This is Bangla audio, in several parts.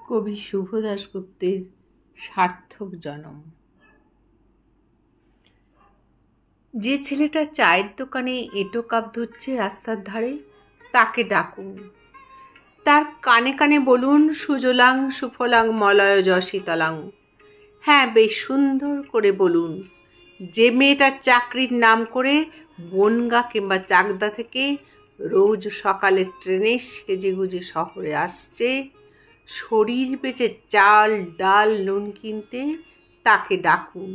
কবি শুভ দাশগুপ্তের সার্থক জনম। যে ছেলেটা চায়ের দোকানে এঁটো কাপ ধুচ্ছে রাস্তার ধারে, তাকে ডাকুন। তার কানে কানে বলুন, সুজলাং সুফলাং মলয়জ শীতলাং। হ্যাঁ, বেশ সুন্দর করে বলুন। যে মেয়েটা চাকরির নাম করে বনগা কিংবা চাকদা থেকে রোজ সকালের ট্রেনে সেজেগুজে শহরে আসছে শরীর বেচে চাল ডাল নুন কিনতে, তাকে ডাকুন।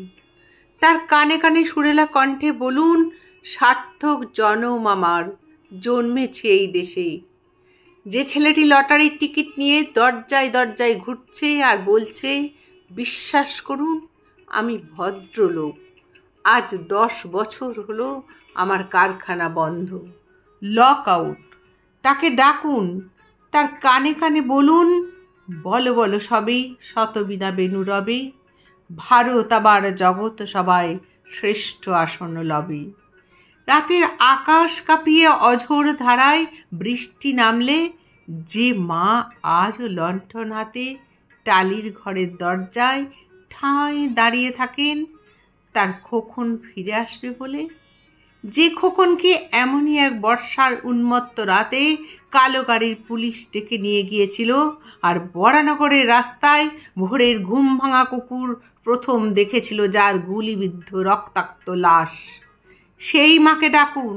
তার কানে কানে সুরেলা কণ্ঠে বলুন, সার্থক জনম আমার, জন্মেছে এই দেশে। যে ছেলেটি লটারির টিকিট নিয়ে দরজায় দরজায় ঘুরছে আর বলছে, বিশ্বাস করুন আমি ভদ্রলোক, আজ 10 বছর হলো আমার কারখানা বন্ধ, লক আউট, তাকে ডাকুন। তার কানে কানে বলুন, বলো বলো সবেই শতবিনা বেনু রবে, ভারত আবার জগৎ সবাই শ্রেষ্ঠ আসন লবে। রাতের আকাশ কাঁপিয়ে অঝোর ধারায় বৃষ্টি নামলে যে মা আজও লণ্ঠন হাতে টালির ঘরের দরজায় ঠাঁই দাঁড়িয়ে থাকেন তার খোকন ফিরে আসবে বলে, যে খোকনকে এমনই এক বর্ষার উন্মত্ত রাতে কালো গাড়ির পুলিশ ডেকে নিয়ে গিয়েছিল আর বরানগরের রাস্তায় ভোরের ঘুম ভাঙা কুকুর প্রথম দেখেছিল যার গুলিবিদ্ধ রক্তাক্ত লাশ, সেই মাকে ডাকুন।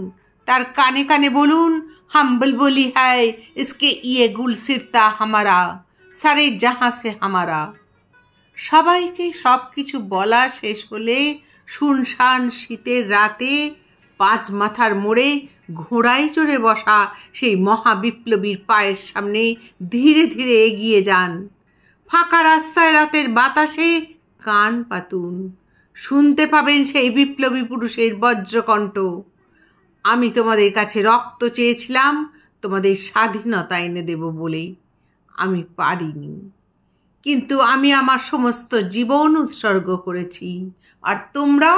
তার কানে কানে বলুন, হাম বুলবুলি হ্যায় ইসকে ইয়ে গুল সিরতা হামারা, সারে জাহাঁ সে হামারা। সবাইকে সব কিছু বলা শেষ হলে শুনশান শীতের রাতে 5 মাথার মোড়ে ঘোড়ায় চড়ে বসা সেই মহাবিপ্লবীর পায়ের সামনে ধীরে ধীরে এগিয়ে যান। ফাঁকা রাস্তায় রাতের বাতাসে কান পাতুন, শুনতে পাবেন সেই বিপ্লবী পুরুষের বজ্রকণ্ঠ, আমি তোমাদের কাছে রক্ত চেয়েছিলাম তোমাদের স্বাধীনতা এনে দেব বলে, আমি পারিনি, কিন্তু আমি আমার সমস্ত জীবন উৎসর্গ করেছি। আর তোমরা